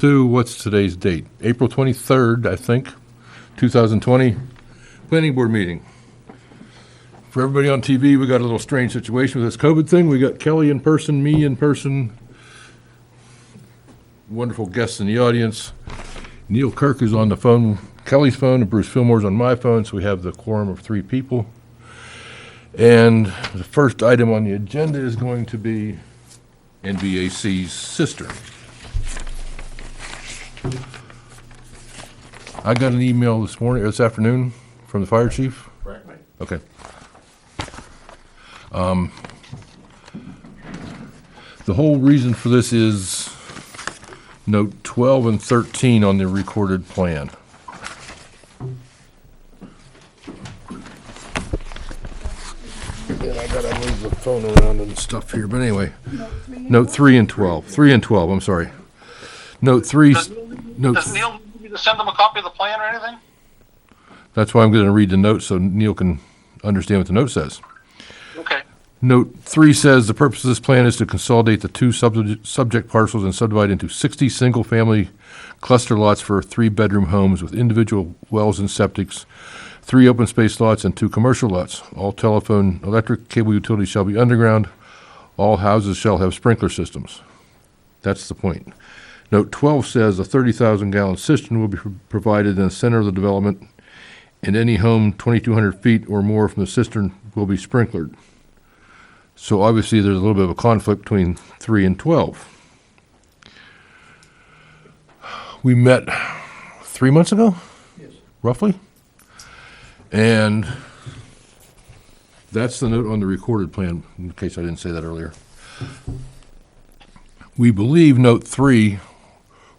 To what's today's date? April 23rd, I think, 2020, planning board meeting. For everybody on TV, we got a little strange situation with this COVID thing. We got Kelly in person, me in person, wonderful guests in the audience. Neil Kirk is on the phone, Kelly's phone, and Bruce Fillmore's on my phone, so we have the quorum of 3 people. And the first item on the agenda is going to be NBAC's cistern. I got an email this afternoon from the fire chief. Correct. Okay. The whole reason for this is note 12 and 13 on the recorded plan. And I gotta move the phone around and stuff here, but anyway. Note 3 and 12. 3 and 12, I'm sorry. Note 3. Does Neil need me to send them a copy of the plan or anything? That's why I'm going to read the note so Neil can understand what the note says. Okay. Note 3 says the purpose of this plan is to consolidate the 2 subject parcels and subdivide into 60 single-family cluster lots for 3-bedroom homes with individual wells and septics, 3 open space lots and 2 commercial lots. All telephone, electric, cable utilities shall be underground. All houses shall have sprinkler systems. That's the point. Note 12 says a 30,000-gallon cistern will be provided in the center of the development, and any home 2,200 feet or more from the cistern will be sprinklered. So obviously there's a little bit of a conflict between 3 and 12. We met 3 months ago? Yes. Roughly? And that's the note on the recorded plan, in case I didn't say that earlier. We believe note 3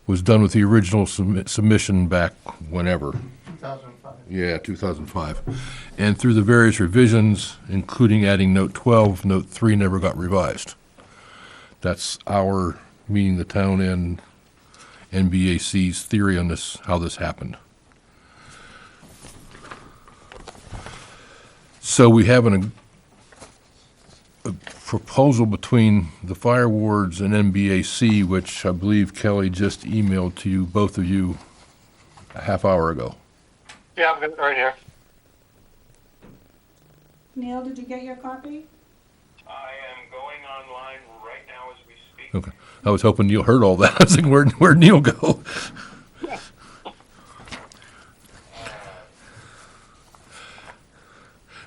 was done with the original submission back whenever. 2005. Yeah, 2005. And through the various revisions, including adding note 12, note 3 never got revised. That's our, meaning the town and NBAC's theory on this, how this happened. So we have a proposal between the fire wards and NBAC, which I believe Kelly just emailed to you, both of you, a half hour ago. Yeah, I've got it right here. Neil, did you get your copy? I am going online right now as we speak. Okay. I was hoping Neil heard all that. I was thinking, where'd Neil go?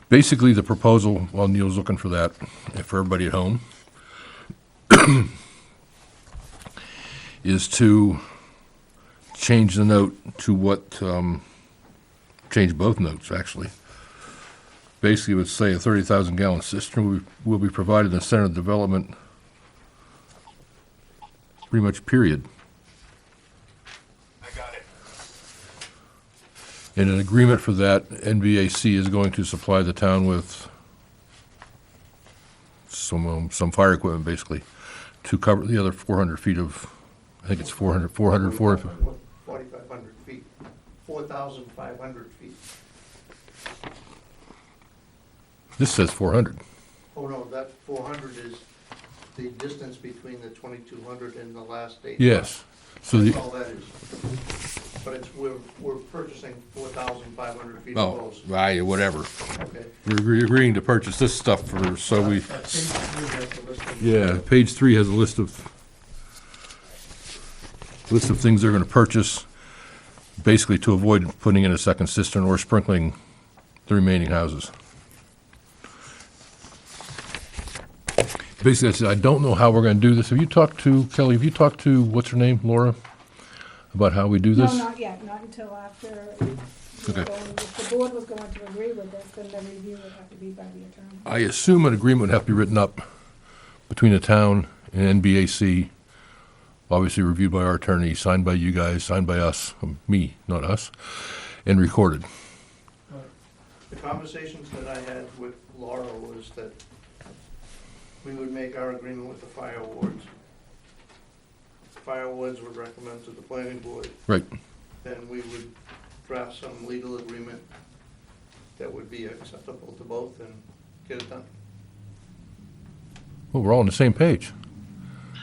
Basically, the proposal, while Neil's looking for that, and for everybody at home, is to change the note to what, change both notes, actually. Basically, it would say a 30,000-gallon cistern will be provided in the center of development, pretty much period. I got it. In an agreement for that, NBAC is going to supply the town with some fire equipment, basically, to cover the other 400 feet of, I think it's 400. 4,500 feet, 4,500 feet. This says 400. Oh, no, that 400 is the distance between the 2,200 and the last 8. Yes. So That's the, all that is. But it's, we're purchasing 4,500 feet of oh, those. right, whatever. Okay. We're agreeing to purchase this stuff for, so we, That page 3 has the list of- yeah, page 3 has a list of things they're gonna purchase, basically to avoid putting in a second cistern or sprinkling the remaining houses. Basically, I said, I don't know how we're gonna do this. Have you talked to, Kelly, what's her name, Laura, about how we do No, this? not yet, not until after, Okay. if the board was going to agree with this, then the review would have to be by the attorney. I assume an agreement would have to be written up between the town and NBAC, obviously reviewed by our attorney, signed by you guys, signed by us, me, not us, and recorded. The conversations that I had with Laura was that we would make our agreement with the fire wards. Fire wards would recommend to the planning board. Right. Then we would draft some legal agreement that would be acceptable to both and get it done. Well, we're all on the same page.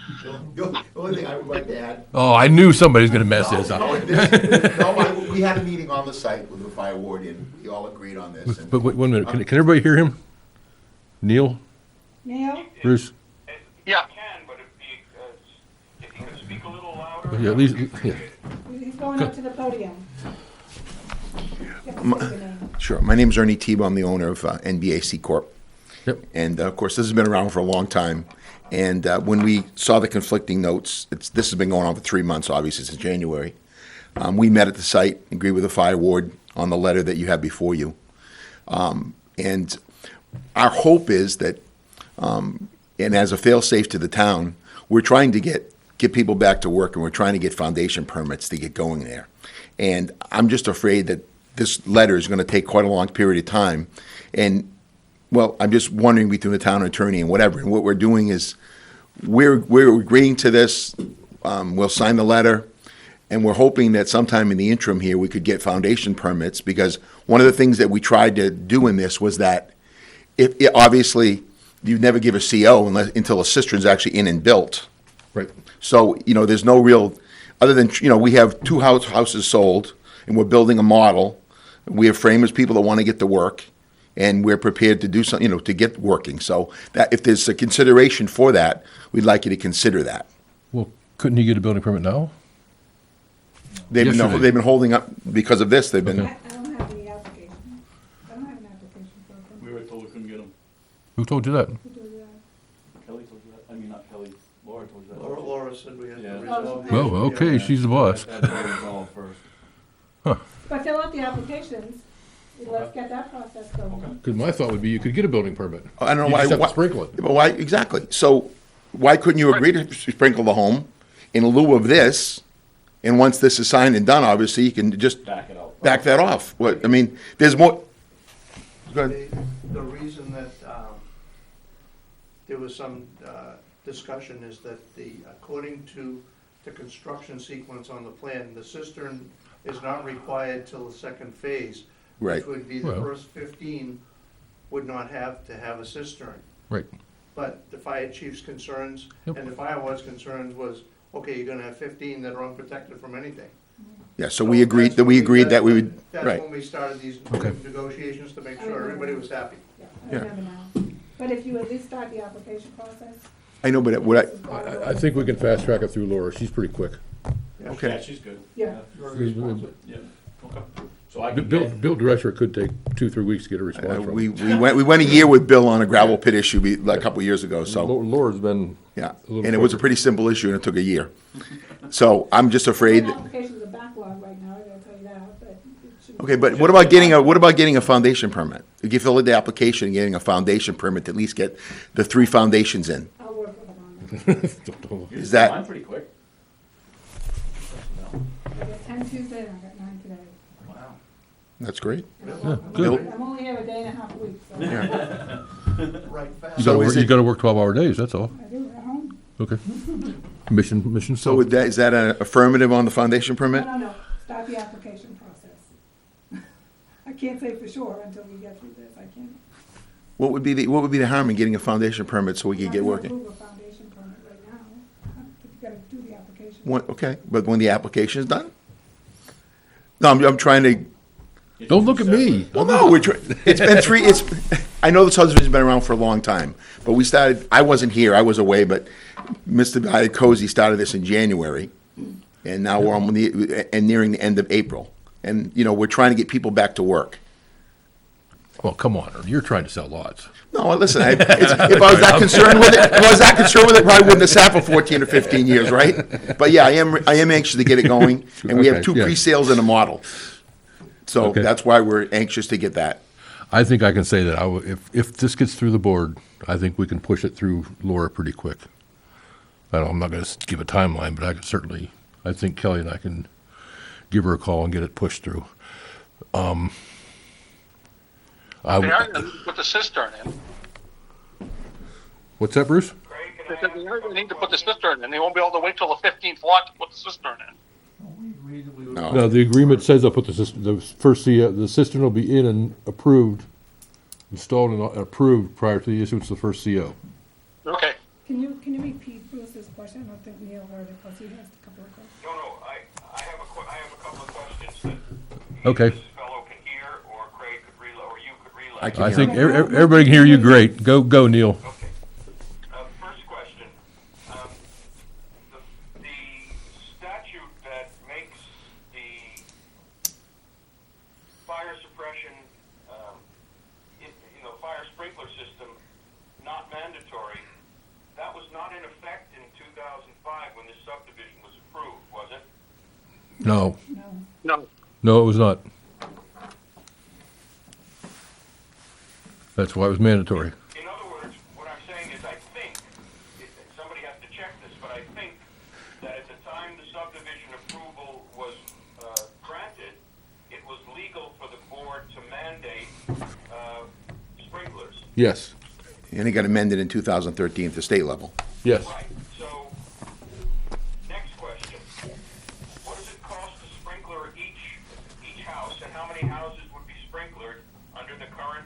The only thing I would like to add, Oh, I knew somebody's gonna mess this up. we had a meeting on the site with the fire warden, we all agreed on this. and- But wait, 1 minute, can everybody hear him? Neil, Neil? Bruce? Yeah. I can, but if you could speak a little louder. Yeah, at least, yeah. He's going up to the podium. You have to say your name. Sure, my name's Ernie Tebow, I'm the owner of NBAC Corp. Yep. And of course, this has been around for a long time. And when we saw the conflicting notes, this has been going on for 3 months, obviously, since January. We met at the site, agreed with the fire ward on the letter that you have before you. And our hope is that, and as a fail-safe to the town, we're trying to get people back to work, and we're trying to get foundation permits to get going there. And I'm just afraid that this letter is going to take quite a long period of time. And, well, I'm just wondering between the town attorney and whatever. And what we're doing is we're agreeing to this. We'll sign the letter. And we're hoping that sometime in the interim here, we could get foundation permits, because one of the things that we tried to do in this was that obviously, you never give a CO until a cistern's actually in and built. Right. So, there's no real, other than, we have two houses sold, and we're building a model. We have framers, people that want to get to work, and we're prepared to do something, to get working. So that if there's a consideration for that, we'd like you to consider that. Well, couldn't he get a building permit now? They've Yesterday. been holding up because of this. They've been, Okay. I don't have any application. I don't have an application for them. We were told we couldn't get them. Who told you that? Who do that? Kelly told you that. I mean, not Kelly. Laura told you that. Laura said we had Yeah. to resolve. Oh, the issue. okay, she's the boss. That had to be resolved first. But fill out the applications. Let's get that process going. Because my thought would be you could get a building permit. I don't know You why. just have to sprinkle it. But why, exactly. So why couldn't you agree to sprinkle the home in lieu of this? And once this is signed and done, obviously, you can just Back it out. back that off. What, I mean, there's more. Go ahead. The reason that there was some discussion is that according to the construction sequence on the plan, the cistern is not required till the second phase. Right. Which would be the Well. first 15 would not have to have a cistern. Right. But the fire chief's concerns Yep. and the fire ward's concerns was, okay, you're gonna have 15 that are unprotected from anything. Yeah, so we agreed that we would, That's right. when we started these Okay. negotiations to make sure everybody was happy. Yeah, I Yeah. remember now. But if you at least start the application process. I know, but what I think we can fast track it through Laura. She's pretty quick. Yeah, Okay. she's good. Yeah. Very responsive. Yeah, okay. So I The can Bill, get, Bill Drescher could take 2-3 weeks to get a response from. we went a year with Bill on a gravel pit issue a couple of years ago, so, Laura's been, yeah. A little And it was a quicker. pretty simple issue, and it took a year. So I'm just afraid, An application's a backlog right now, I gotta tell you that, but. it should- okay, but what about getting a foundation permit? If you fill in the application and getting a foundation permit to at least get the 3 foundations in. I'll work with them on that. you Is did that- mine pretty quick. I got 10 Tuesday and I got 9 today. Wow. That's great. And I'm good. only- I'm only here a day and a half a week, so Right you fast. So gotta work, is you it- gotta work 12-hour days, that's all. I do it at home. Okay. Mission So solved. is that an affirmative on the foundation permit? No, start the application process. I can't say for sure until we get through this, I can't. What would be the harm in getting a foundation permit so we could get I'm not working? gonna approve a foundation permit right now, but you gotta do the application. Okay, but when the application is done? No, I'm trying to, Don't look at me. well, no, it's been I know the subdivision's been around for a long time, but I wasn't here, I was away, but Mr. Cozy started this in January, and now we're nearing the end of April. And, we're trying to get people back to work. Well, come on, you're trying to sell lots. No, listen, if I was that concerned with it, probably wouldn't have sat for 14 or 15 years, right? But yeah, I am anxious to get it going, and we have Okay, 2 yeah. pre-sales and a model. So Okay. that's why we're anxious to get that. I think I can say that if this gets through the board, I think we can push it through Laura pretty quick. I'm not gonna give a timeline, but I think Kelly and I can give her a call and get it pushed through. They are gonna put the cistern in. What's that, Bruce? They said they are gonna need to put the cistern in. They won't be able to wait till the 15th lot to put the cistern in. No. No, the agreement says I'll put the first, the cistern will be in and approved, installed and approved prior to the issuance of the first CO. Okay. Can you repeat Bruce's question? question? I don't think Neil heard it, because he has a couple of questions. No, I have a couple of questions that Okay. this fellow can hear, or Craig could relay, or you could relay. I can I hear think him. everybody can hear you great. Go, Neil. Okay. First question. The statute that makes the fire suppression, fire sprinkler system not mandatory, that was not in effect in 2005 when this subdivision was approved, was it? No, No. No. no, it was not. That's why it was mandatory. In other words, what I'm saying is I think, somebody has to check this, but I think that at the time the subdivision approval was granted, it was legal for the board to mandate sprinklers. Yes. And it got amended in 2013 at the state level. Yes. Right, so, next question. What does it cost to sprinkler each house, and how many houses would be sprinklered under the current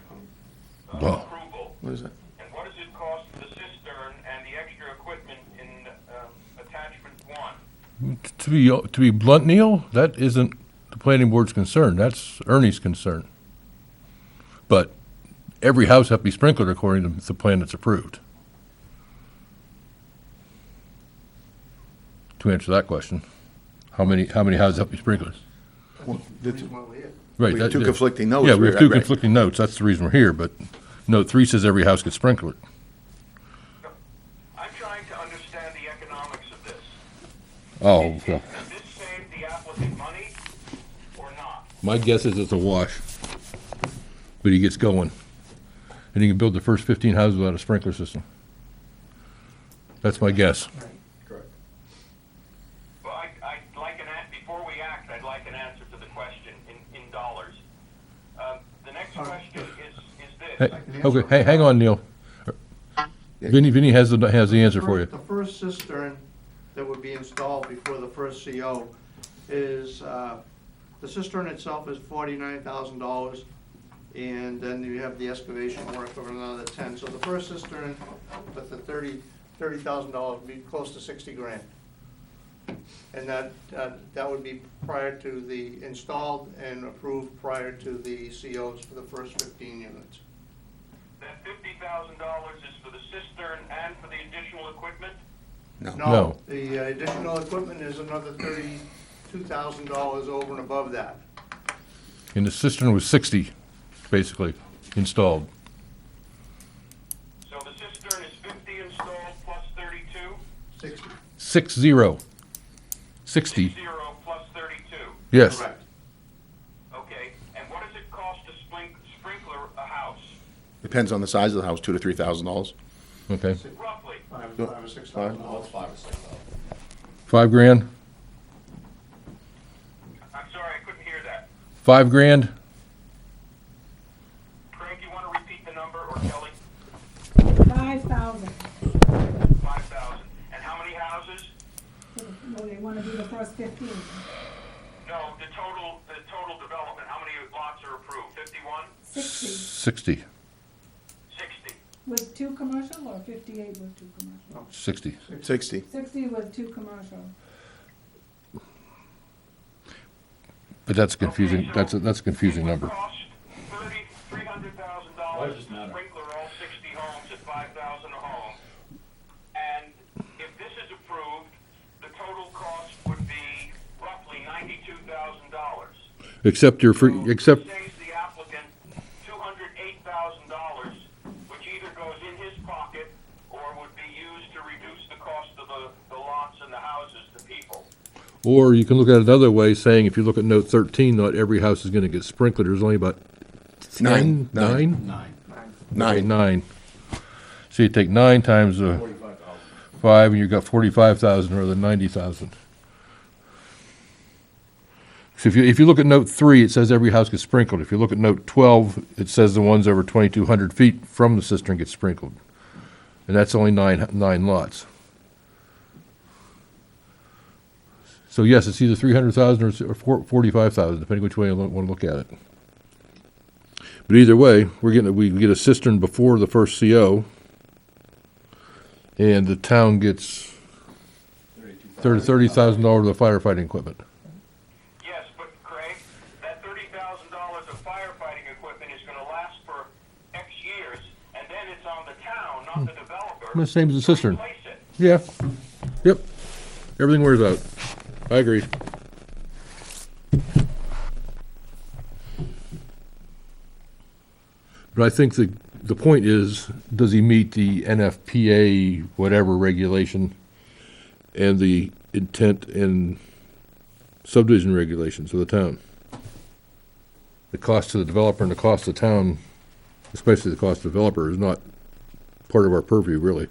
Well. approval? What is that? And what does it cost the cistern and the extra equipment in attachment one? To be blunt, Neil, that isn't the planning board's concern. That's Ernie's concern. But every house has to be sprinkled according to the plan that's approved. To answer that question, how many houses have to be sprinkled? That's why we're here. Right. We have that- two conflicting notes. Yeah, we have two Right. conflicting notes. That's the reason we're here, but note 3 says every house gets sprinkled. I'm trying to understand the economics of this. Oh, well, Does this save the applicant money or not? my guess is it's a wash. But he gets going. And he can build the first 15 houses without a sprinkler system. That's my guess. Correct. Well, I'd like before we act, I'd like an answer to the question in dollars. The next question is Hey, this. okay, hang on, Neil. Vinny has the answer for you. The first cistern that would be installed before the first CO is, the cistern itself is $49,000, and then you have the excavation work of another 10. So the first cistern with the $30,000 would be close to 60 grand. And that would be prior to the installed and approved prior to the COs for the first 15 units. That $50,000 is for the cistern and for the additional equipment? No. No. The additional equipment is another $32,000 over and above that. And the cistern was 60, basically, installed. So the cistern is 50 installed plus 32? 60. 60, 60 plus 32? yes. Correct. Okay, and what does it cost to sprinkler a house? Depends on the size of the house, $2,000 to $3,000. Okay. Roughly. Five or $6,000. Oh, it's 5 or 6 $5 grand? I'm sorry, I couldn't hear that. $5 grand? Craig, you want to repeat the number, or Kelly? 5,000. 5,000. And how many houses? Well, they want to do the first 15. No, the total development, how many lots are approved? 51? 60 60, 60? with 2 commercial, or 58 with 2 commercial? 60. 60. 60 with 2 commercial. But that's confusing, Okay, so that's a confusing it would number. cost $300,000 Why does it to matter? sprinkler all 60 homes at 5,000 a home. And if this is approved, the total cost would be roughly $92,000. Except you're free, So except, it saves the applicant $208,000, which either goes in his pocket or would be used to reduce the cost of the lots and the houses to people. or you can look at it another way, saying if you look at note 13, not every house is gonna get sprinkled. There's only about 10? Nine. 9. Okay, 9. 9. So you take 9 times 45,000. 5, and you've got 45,000 rather than 90,000. So if you look at note 3, it says every house gets sprinkled. If you look at note 12, it says the ones over 2,200 feet from the cistern get sprinkled. And that's only nine lots. So yes, it's either 300,000 or 45,000, depending which way you want to look at it. But either way, we get a cistern before the first CO, and the town gets $30,000 of firefighting equipment. Yes, but Craig, that $30,000 of firefighting equipment is gonna last for X years, and then it's on the town, not the developer. The same as the to cistern. replace it. Yeah. Yep. Everything wears out. I agree. But I think the point is, does he meet the NFPA whatever regulation and the intent and subdivision regulations of the town? The cost to the developer and the cost to the town, especially the cost to the developer, is not part of our purview, really.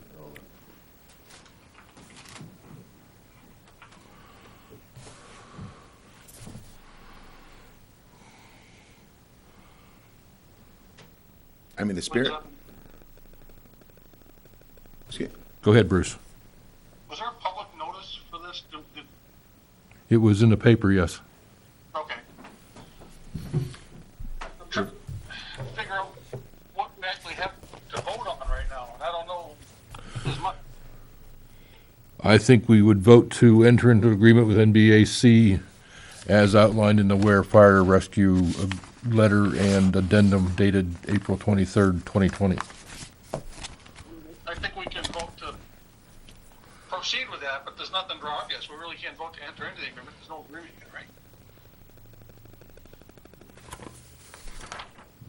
I mean, the spirit, excuse- Go ahead, Bruce. Was there a public notice for this? It was in the paper, yes. Okay. I'm trying to figure out what we actually have to vote on right now, and I don't know as much. I think we would vote to enter into agreement with NBAC as outlined in the Ware Fire Rescue letter and addendum dated April 23rd, 2020. I think we can vote to proceed with that, but there's nothing drawn up yet, so we really can't vote to enter into the agreement. There's no agreement yet, right?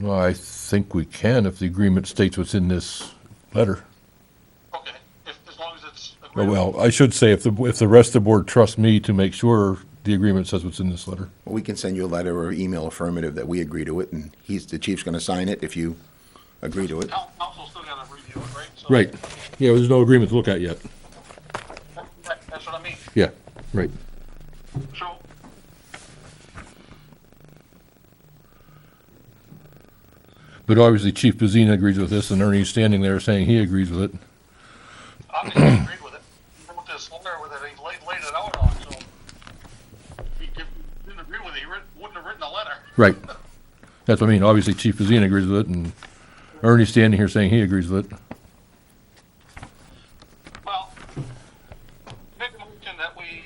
Well, I think we can if the agreement states what's in this letter. Okay, as long as it's agreeable. Well, I should say if the rest of the board trusts me to make sure the agreement says what's in this letter. well, we can send you a letter or email affirmative that we agree to it, and the chief's gonna sign it if you agree to it. Council still gotta review it, right? So- Right. Yeah, there's no agreement to look at yet. That's what I mean. Yeah, right. So, But obviously Chief Bazina agrees with this and Ernie's standing there saying he agrees with it. obviously, he agreed with it. He wrote this letter with it, he laid it out on, so. If he didn't agree with it, he wouldn't have written a letter. Right. That's what I mean. Obviously Chief Bazina agrees with it and Ernie's standing here saying he agrees with it. Well, make a motion that we.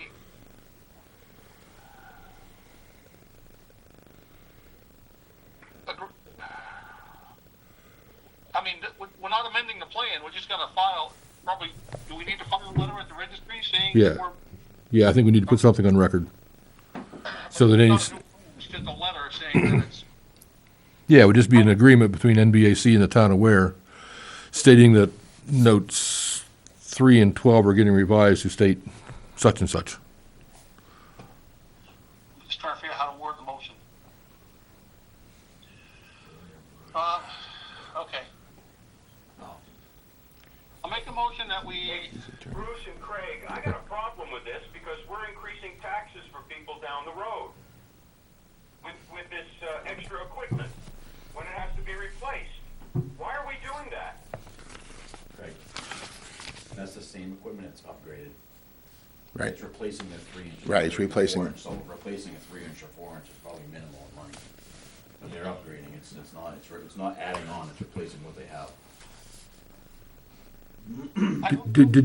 I mean, we're not amending the plan, we're just gonna file, probably, do we need to file a letter at the registry saying? Yeah. that we're- Yeah, I think we need to put something on record. So that any, It's just a letter saying that it's, yeah, it would just be an agreement between NBAC and the town of Ware stating that notes 3 and 12 are getting revised to state such and such. just trying to figure out how to word the motion. Okay. I'll make a motion that we, Bruce and Craig, I got a problem with this because we're increasing taxes for people down the road with this extra equipment when it has to be replaced. Why are we doing that? Right. That's the same equipment, it's upgraded. Right. It's replacing the 3-inch. Right, it's replacing- 4-inch, so replacing a 3-inch or 4-inch is probably minimal in money. But they're upgrading, it's not adding on, it's replacing what they have. Did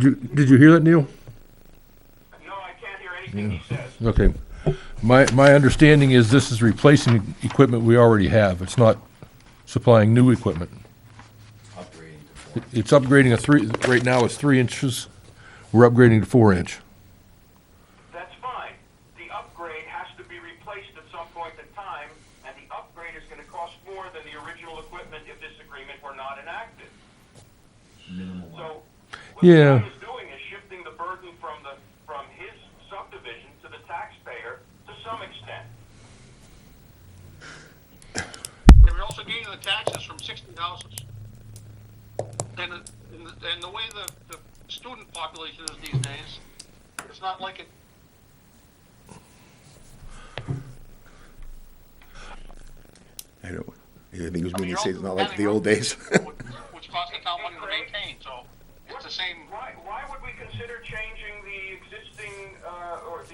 you hear that, Neil? No, I can't hear anything he says. Okay. My understanding is this is replacing equipment we already have. It's not supplying new equipment. Upgrading to 4. It's upgrading right now it's 3 inches. We're upgrading to 4 inch. That's fine. The upgrade has to be replaced at some point in time, and the upgrade is gonna cost more than the original equipment if this agreement were not enacted. Minimal. So, what Yeah. the town is doing is shifting the burden from his subdivision to the taxpayer to some extent. and we're also getting the taxes from 60 houses. And the way the student population is these days, it's not like it, I don't, I think it was I mean, meaning you're to say it's also not like the adding old up- days. which costs the town money to maintain, so it's the same. Why would we consider changing the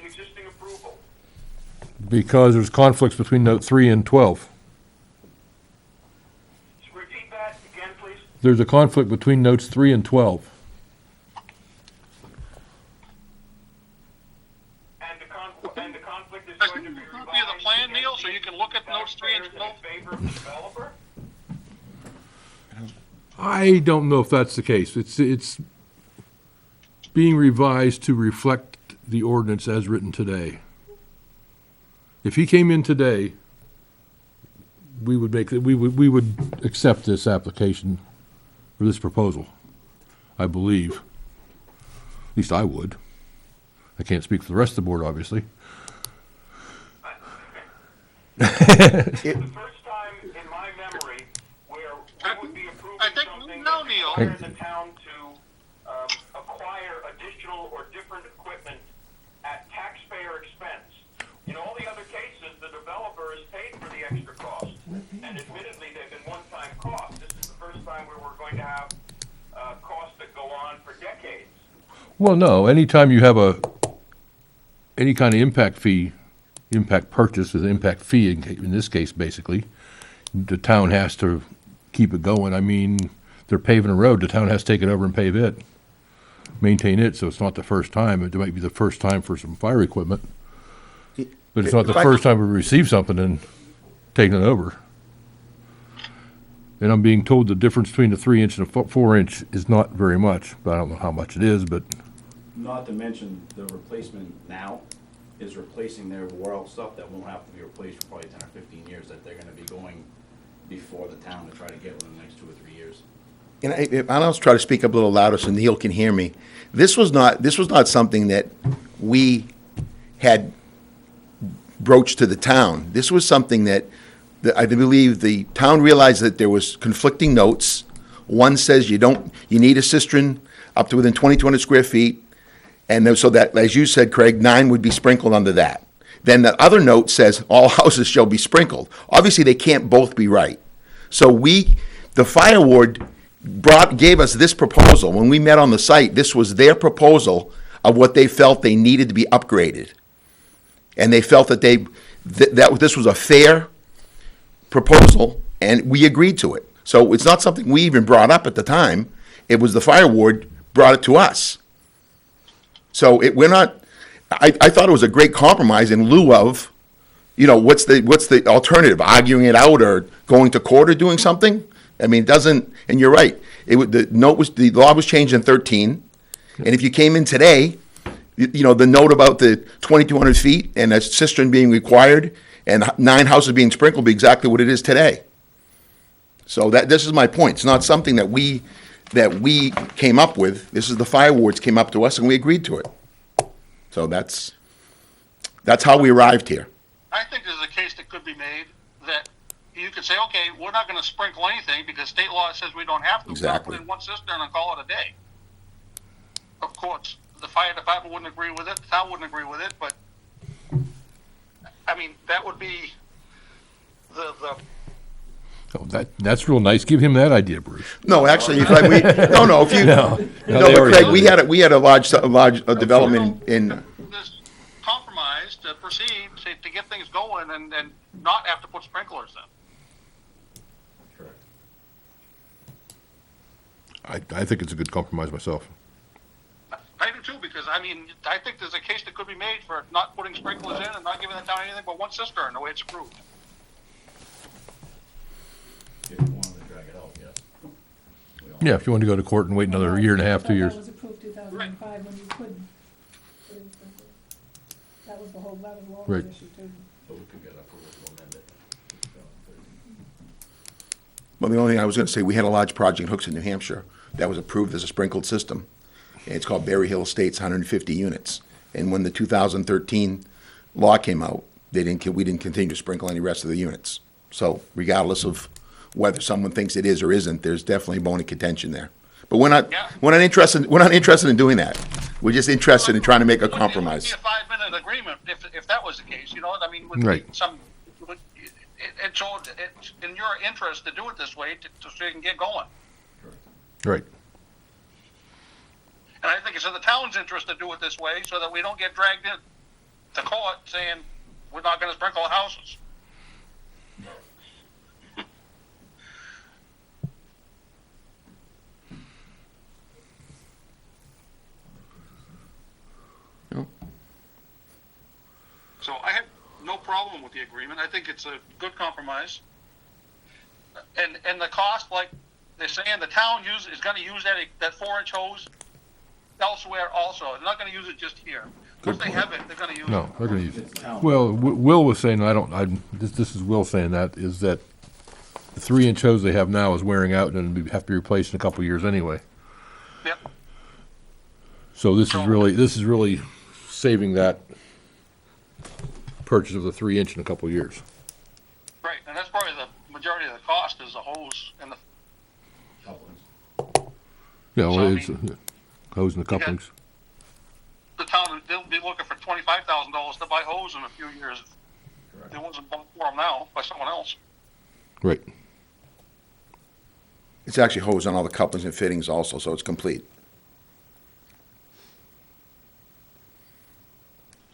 existing approval? Because there's conflicts between note 3 and 12. Repeat that again, please. There's a conflict between notes 3 and 12. so you can look at notes 3 and taxpayers in favor of the developer? I don't know if that's the case. It's being revised to reflect the ordinance as written today. If he came in today, we would accept this application or this proposal, I believe. At least I would. I can't speak for the rest of the board, obviously. The first time in my memory where we would be approving I think- something no, that Neil. requires the town to acquire additional or different equipment at taxpayer expense. In all the other cases, the developer is paid for the extra cost. And admittedly, they've been one-time costs. This is the first time where we're going to have costs that go on for decades. Well, no, anytime you have any kind of impact fee, impact purchase with an impact fee, in this case, basically, the town has to keep it going. I mean, they're paving a road, the town has to take it over and pave it, maintain it, so it's not the first time. It might be the first time for some fire equipment, but it's not the If I- first time we receive something and taking it over. And I'm being told the difference between the 3-inch and a 4-inch is not very much, but I don't know how much it is, but Not to mention, the replacement now is replacing their wore-out stuff that won't have to be replaced for probably 10 or 15 years, that they're gonna be going before the town to try to get within the next 2 or 3 years. And I'll try to speak up a little louder so Neil can hear me. This was not something that we had broached to the town. This was something that I believe the town realized that there was conflicting notes. One says you need a cistern up to within 2,200 square feet, and so that, as you said, Craig, 9 would be sprinkled under that. Then the other note says all houses shall be sprinkled. Obviously, they can't both be right. So the fire ward gave us this proposal. When we met on the site, this was their proposal of what they felt they needed to be upgraded. And they felt that that this was a fair proposal, and we agreed to it. So it's not something we even brought up at the time. It was the fire ward brought it to us. So we're not, I thought it was a great compromise in lieu of, what's the alternative? Arguing it out or going to court or doing something? I mean, it doesn't, and you're right. The law was changed in 13, and if you came in today, the note about the 2,200 feet and a cistern being required and 9 houses being sprinkled would be exactly what it is today. So this is my point. It's not something that we came up with. This is the fire wards came up to us and we agreed to it. So that's how we arrived here. I think there's a case that could be made that you could say, okay, we're not going to sprinkle anything because state law says we don't have to. Exactly. We'll put in one cistern and call it a day. Of course, the fire department wouldn't agree with it, the town wouldn't agree with it, but, I mean, that would be the oh, that's real nice. Give him that idea, Bruce. No, actually, if I- we, no, if you, no, they but already Craig, we had a large development in, this compromise to proceed, to get things going and not have to put sprinklers in. Correct. I think it's a good compromise myself. I do too, because I mean, I think there's a case that could be made for not putting sprinklers in and not giving the town anything but one cistern, the way it's approved. If you wanted to drag it out, yes. We all- Yeah, if you want to go to court and wait another year and a half, 2 years. That was approved 2005 when you couldn't. That was the whole, Laura's Right. issue too. But we could get approval to amend it. well, the only thing I was gonna say, we had a large project in Hooksett, New Hampshire, that was approved as a sprinkled system. And it's called Berry Hill Estates, 150 units. And when the 2013 law came out, we didn't continue to sprinkle any rest of the units. So regardless of whether someone thinks it is or isn't, there's definitely a bone of contention there. But we're not interested in doing that. We're just interested in trying to make a compromise. It would be a 5-minute agreement if that was the case, I mean, with Right. it's in your interest to do it this way so you can get going. Right. And I think it's in the town's interest to do it this way so that we don't get dragged in to court saying we're not going to sprinkle houses. No. So I have no problem with the agreement. I think it's a good compromise. And the cost, like they're saying, the town is gonna use that 4-inch hose elsewhere also. They're not gonna use it just here. Once they have it, they're gonna use it. No, they're gonna use it. It's town. Well, Will was saying, this is Will saying that, is that the 3-inch hose they have now is wearing out and it'll have to be replaced in a couple of years anyway. Yep. So this is really saving that purchase of the 3-inch in a couple of years. Right, and that's probably the majority of the cost is the hose and the, Couplings. Yeah, So, well, I it's hose and the got- couplings. the town, they'll be looking for $25,000 to buy hose in a few years. Correct. It wasn't bought for them now by someone else. Right. It's actually hose on all the couplings and fittings also, so it's complete.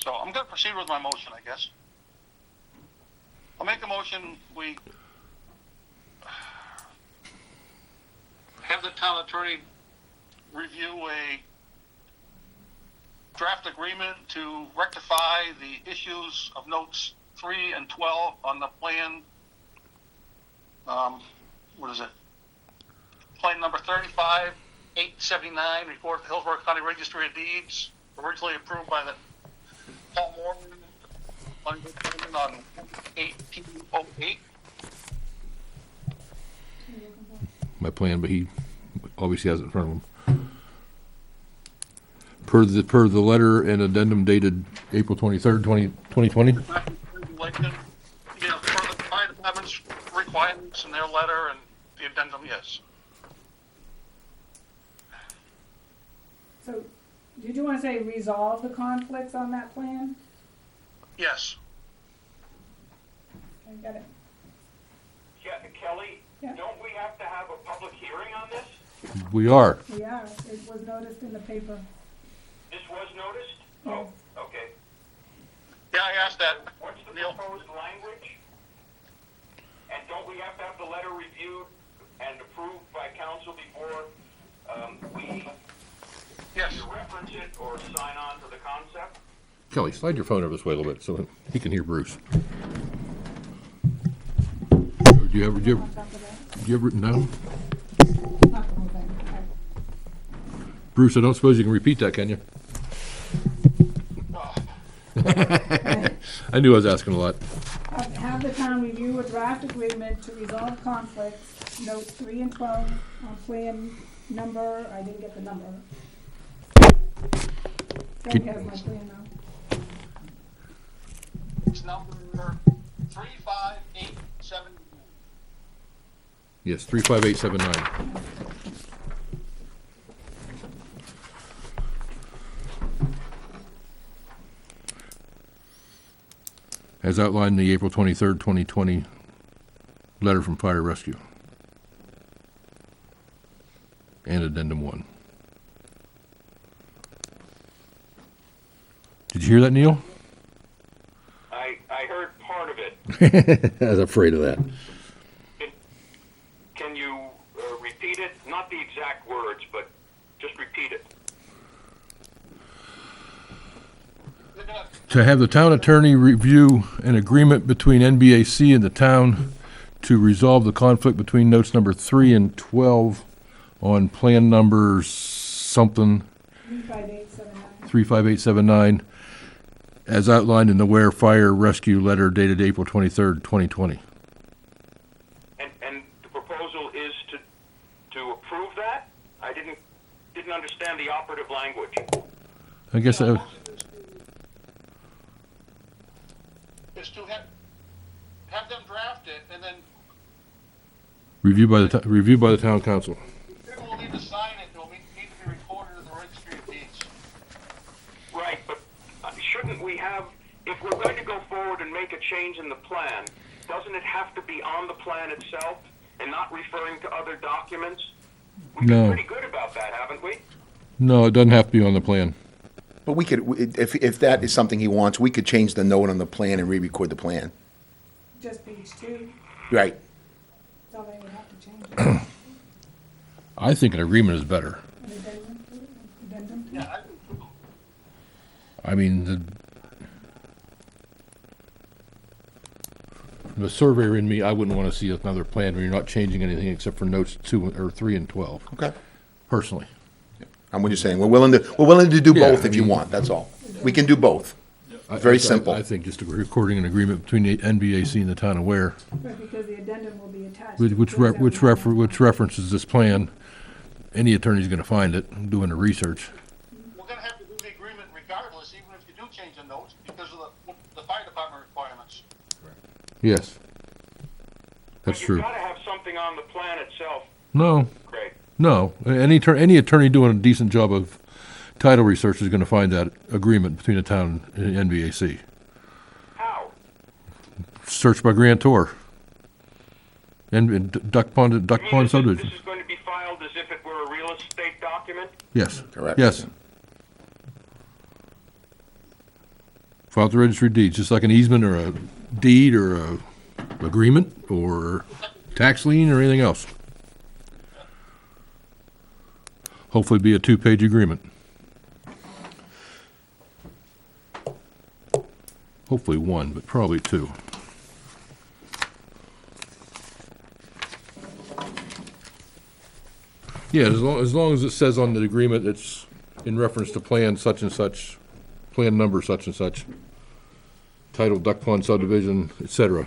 So I'm gonna proceed with my motion, I guess. I'll make a motion, we have the town attorney review a draft agreement to rectify the issues of notes 3 and 12 on the plan. What is it? Plan number 35-879, report to Hillsborough County Registry of Deeds, originally approved by the Paul Morgan on 1808. My plan, but he obviously has it in front of him. Per the letter and addendum dated April 23rd, 2020. Regulation, for the fire department's requirements in their letter and the addendum, yes. So, did you want to say resolve the conflicts on that plan? Yes. I got it. Yeah, Kelly, Yeah. don't we have to have a public hearing on this? We are. Yeah, it was noticed in the paper. This was noticed? Yes. Oh, okay. Yeah, I asked that, What's the Neil. proposed language? And don't we have to have the letter reviewed and approved by council before we Yes. either reference it or sign on to the concept? Kelly, slide your phone over this way a little bit so he can hear Bruce. Do you ever, On top of that? no? Not the whole thing. Bruce, I don't suppose you can repeat that, can you? Okay. I knew I was asking a lot. Have the town review a draft agreement to resolve conflicts, notes 3 and 12 on plan number, I didn't get the number. Debbie has my plan now. It's number 35879. Yes, 35879. As outlined in the April 23rd, 2020 letter from Fire Rescue. And addendum 1. Did you hear that, Neil? I heard part of it. I was afraid of that. Can you repeat it? Not the exact words, but just repeat it. They're gonna, To have the town attorney review an agreement between NBAC and the town to resolve the conflict between notes number 3 and 12 on plan number something 35879. 35879, as outlined in the Ware Fire Rescue letter dated April 23rd, 2020. And the proposal is to approve that? I didn't understand the operative language. I guess is to have them draft it, and then reviewed by the town council. people will need to sign it, it'll need to be recorded in the registry of deeds. Right, but shouldn't we have, if we're going to go forward and make a change in the plan, doesn't it have to be on the plan itself and not referring to other documents? We've No. been pretty good about that, haven't we? No, it doesn't have to be on the plan. But we could, if that is something he wants, we could change the note on the plan and re-record the plan. Just page 2, Right. that's all they would have to change. An I think an agreement is better. addendum, addendum. Yeah, I mean, the surveyor in me, I wouldn't want to see another plan where you're not changing anything except for notes 2 or 3 and 12, Okay. personally. I'm just saying, we're willing to do Yeah, both I if you mean- want, that's all. We can do both. Very simple. I think just recording an agreement between the NBAC and the town of Ware, Right, because the addendum will be attached. which references this plan. Any attorney's gonna find it, doing the research. We're gonna have to do the agreement regardless, even if you do change the notes, because of the fire department requirements. Yes. That's But true. you've gotta have something on the plan itself, No, Craig. no. Any attorney doing a decent job of title research is gonna find that agreement between the town and NBAC. How? Search by grantor. And Duck Pond You mean subdivision. This is going to be filed as if it were a real estate document? Yes. Correct. Yes. File at the registry of deeds, just like an easement or a deed or a agreement or tax lien or anything else. Hopefully be a 2-page agreement. Hopefully 1, but probably 2. Yeah, as long as it says on the agreement, it's in reference to plan such and such, plan number such and such, title Duck Pond subdivision, et cetera.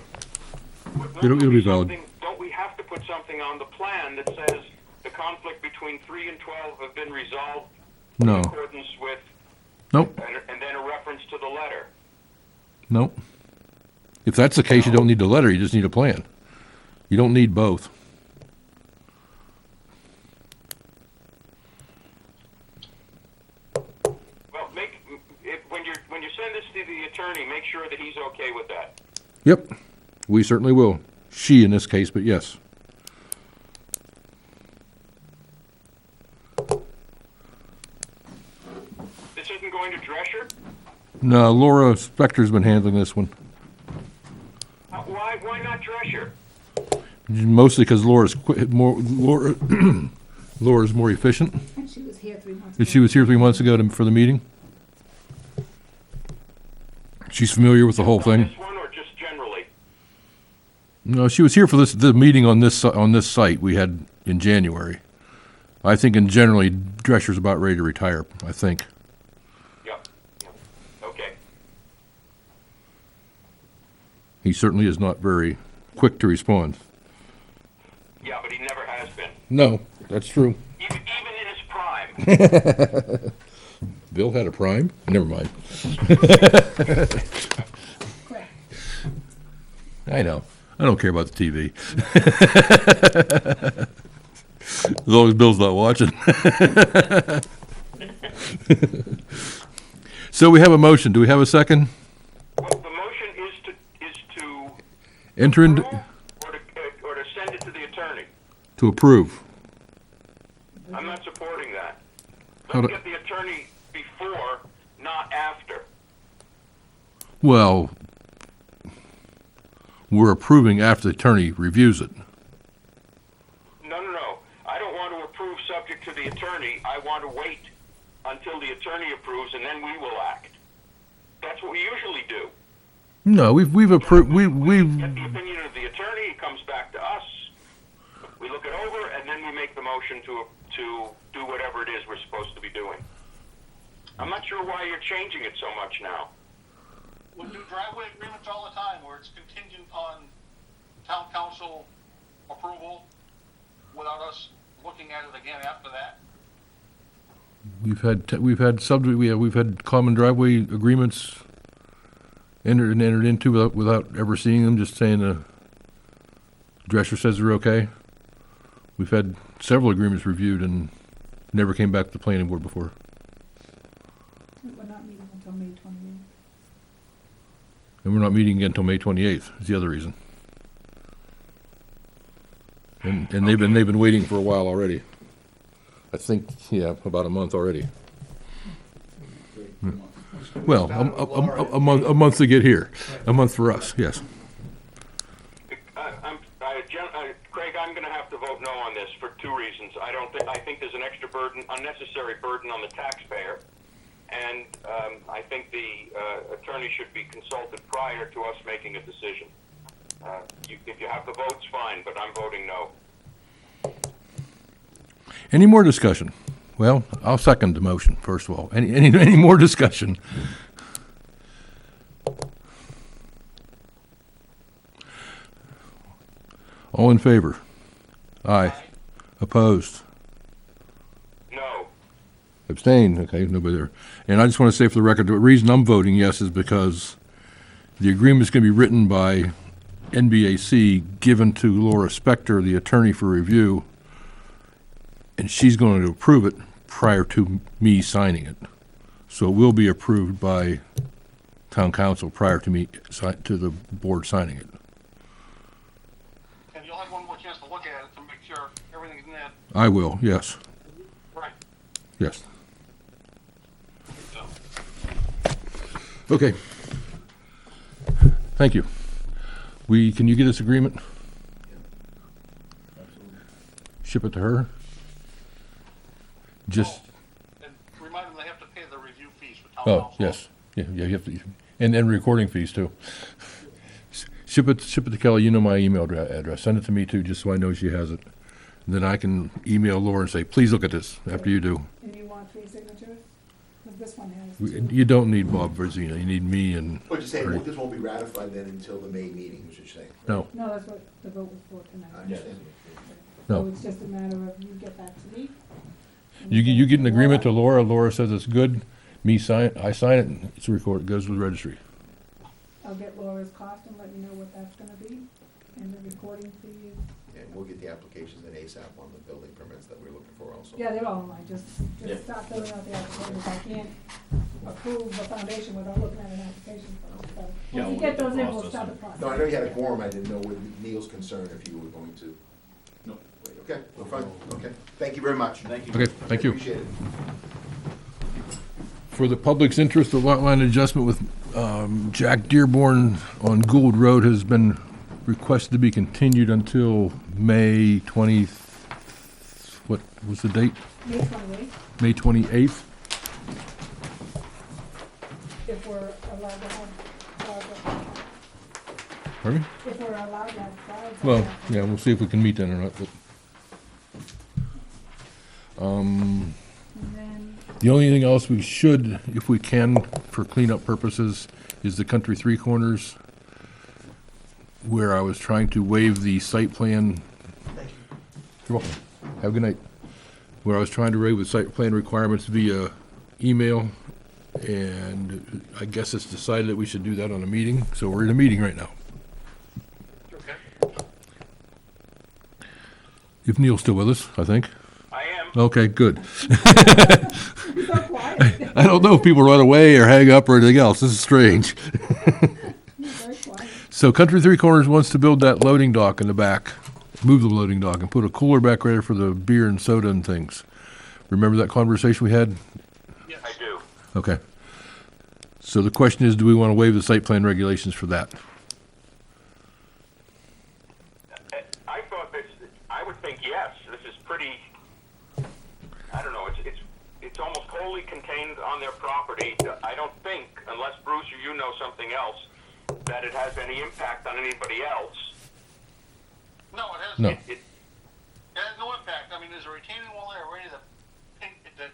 It'll be valid. Don't we have to put something on the plan that says the conflict between 3 and 12 have been resolved No, in accordance with, nope, and then a reference to the letter? nope. If that's the case, you don't need the letter, you just need a plan. You don't need both. Well, when you send this to the attorney, make sure that he's okay with that. Yep, we certainly will. She in this case, but yes. This isn't going to Drescher? No, Laura Spector's been handling this one, Why not Drescher? mostly because Laura's Laura's more efficient. And she was here 3 months And she was here 3 months ago for the meeting. She's familiar with the whole thing. This one or just generally? No, she was here for the meeting on this site we had in January. I think in generally, Drescher's about ready to retire, I think. Yep. Okay. He certainly is not very quick to respond. Yeah, but he never has been. No, that's true. Even in his prime. Bill had a prime? Never mind. Correct. I know. I don't care about the TV. As long as Bill's not watching. So we have a motion. Do we have a second? Well, the motion is to Enter into, approve or to send it to the attorney. to approve. I'm not supporting that. How Let's do- get the attorney before, not after. Well, we're approving after the attorney reviews it. No. I don't want to approve subject to the attorney. I want to wait until the attorney approves and then we will act. That's what we usually do. No, we've approved, we've, Get the opinion of the attorney, it comes back to us. We look it over and then we make the motion to do whatever it is we're supposed to be doing. I'm not sure why you're changing it so much now. We do driveway agreements all the time where it's contingent on town council approval without us looking at it again after that. we've had common driveway agreements entered into without ever seeing them, just saying the dresser says they're okay. We've had several agreements reviewed and never came back to the planning board before. We're not meeting until May 28th. And we're not meeting again until May 28th, is the other reason. And they've been waiting for a while already. I think, yeah, about a month already. Well, a month to get here, a month for us, yes. Craig, I'm going to have to vote no on this for two reasons. I think there's an extra burden, unnecessary burden on the taxpayer, and I think the attorney should be consulted prior to us making a decision. If you have the votes, fine, but I'm voting no. Any more discussion? Well, I'll second the motion, first of all. Any more discussion? All in favor? Aye. Opposed? No. Abstain? Okay, nobody there. And I just want to say for the record, the reason I'm voting yes is because the agreement's going to be written by NBAC, given to Laura Spector, the attorney for review, and she's going to approve it prior to me signing it. So it will be approved by town council prior to me, to the board signing it. And you'll have one more chance to look at it to make sure everything's in there. I will, yes, Right. yes. So, Okay. Thank you. Can you get this agreement? Ship it to her? Just, and remind them they have to pay the review fees for town oh, council. yes, yeah, you have to, and recording fees too. Ship it to Kelly, you know my email address, send it to me too, just so I know she has it. And then I can email Laura and say, please look at this, after you do. And you want 3 signatures? Because this one has 2. You don't need Bob Verzina, you need me and. What'd you say, Ernie. this won't be ratified then until the May meeting, was what you're saying? No, No, that's what the vote was for tonight. I understand. So no. it's just a matter of you get that to me. and You get an agreement to Laura. Laura says it's good, I sign it, and it's recorded, it goes to the registry. I'll get Laura's cost and let you know what that's gonna be, and the recording fee is, And we'll get the applications in ASAP on the building permits that we're looking for also. yeah, they're all online, just Yeah. start filling out the applications. I can't approve the foundation without looking at an application first, so. Yeah, Once you we'll get get the those in, we'll process start the in. process. No, I know you had a quorum, I didn't know with Neil's concern if you were going to. No. Wait, okay, we're fine, okay. Thank you very much. Thank you. Okay, thank you. Appreciate it. For the public's interest, the lot line adjustment with Jack Dearborn on Gould Road has been requested to be continued until May 20, what was the date? May 28th, May 28th? if we're allowed to have crowds. Pardon me? If we're allowed to have crowds. Well, yeah, we'll see if we can meet then or not, but. And then, The only thing else we should, if we can, for cleanup purposes, is the Country Three Corners, where I was trying to waive the site plan. You're welcome. Have a good night. Where I was trying to waive the site plan requirements via email, and I guess it's decided that we should do that on a meeting, so we're in a meeting right now. Okay. If Neil's still with us, I think. I am. Okay, good. you're so quiet. I don't know if people run away or hang up or anything else. This is strange. You're very quiet. So Country Three Corners wants to build that loading dock in the back, move the loading dock and put a cooler back there for the beer and soda and things. Remember that conversation we had? Yes. I do. Okay. So the question is, do we want to waive the site plan regulations for that? I thought this, I would think yes, this is pretty, I don't know, it's almost wholly contained on their property. I don't think, unless Bruce or you know something else, that it has any impact on anybody else. No, it has. No. It has no impact. I mean, there's a retaining wall there already that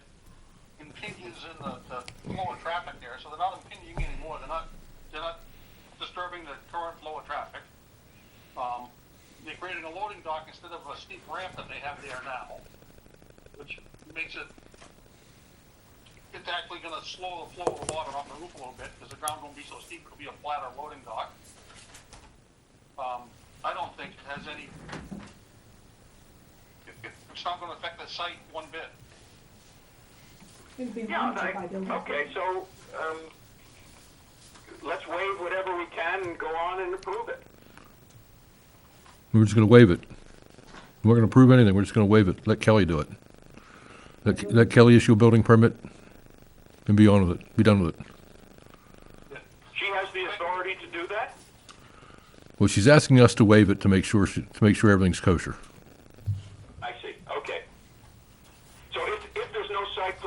impinges in the flow of traffic there, so they're not impinging anymore. They're not disturbing the current flow of traffic. They're creating a loading dock instead of a steep ramp that they have there now, which makes it's actually going to slow the flow of the water off the roof a little bit because the ground won't be so steep. It'll be a flatter loading dock. I don't think it has any. It's not going to affect the site one bit. It'd be Yeah, monitored by building. okay, so, let's waive whatever we can and go on and approve it. We're just going to waive it. We're not going to approve anything. We're just going to waive it. Let Kelly do it. Let Kelly issue a building permit and be on with it. Be done with it. She has the authority to do that? Well, she's asking us to waive it to make sure everything's kosher. I see, okay. So if there's no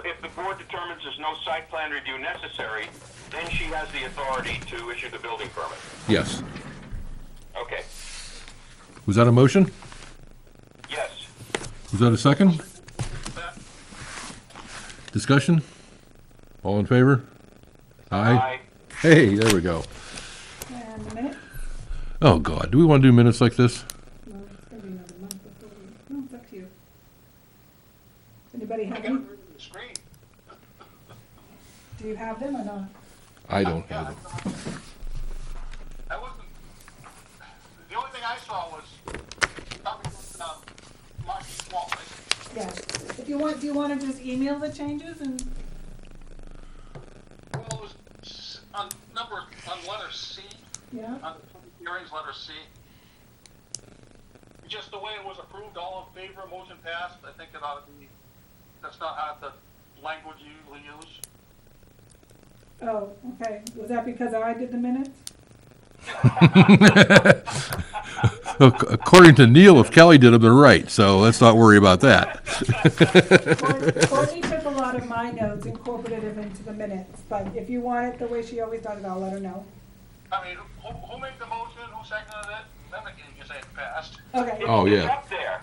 if the board determines there's no site plan review necessary, then she has the authority to issue the building permit? Yes. Okay, Was that a motion? Yes. Was that a second? Discussion? All in favor? Aye. Hey, there we go. And the minute? Oh, God, do we want to do minutes like this? No, it's gonna be another month before we, no, it's up to you. Anybody I have got it them? written on the screen. Do you have them or not? I don't have it. I wasn't, the only thing I saw was, probably, March 12th. Yes. If you want, do you wanna just email the changes and, Well, it was on letter C, yeah? on the public hearings, letter C. Just the way it was approved, all in favor, motion passed, I think it ought to be, that's not how the language you usually use. Oh, okay. Was that because I did the minutes? According to Neil, if Kelly did them, they're right, so let's not worry about that. Courtney took a lot of my notes, incorporated them into the minutes, but if you want it the way she always does it, I'll let her know. I mean, who made the motion, who seconded it? Then again, you can say it passed. Okay. Oh, It's yeah. up there.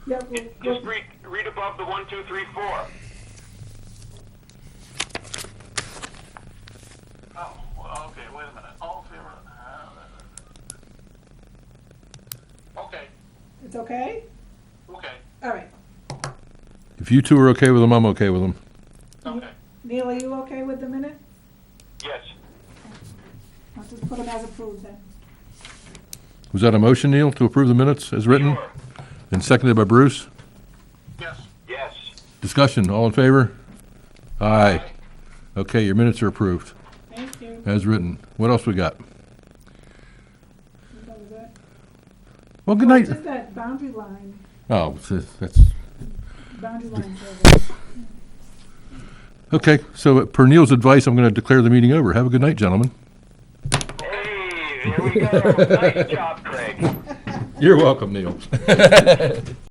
Yep, Just read above the 1, 2, 3, 4. Oh, well, okay, wait a minute. All in favor? Okay, it's okay? okay, All right. If you two are okay with them, I'm okay with them. okay. Neil, are you okay with the minutes? Yes. I'll just put them as approved then. Was that a motion, Neil, to approve the minutes as written? Sure. And seconded by Bruce? Yes. Yes. Discussion, all in favor? Aye. Okay, your minutes are approved, Thank you. as written. What else we got? That was it. Well, good night. Just that boundary line, Oh, that's, boundary line survey. okay, so per Neil's advice, I'm going to declare the meeting over. Have a good night, gentlemen. Hey, there we go. Nice job, Craig. You're welcome, Neil.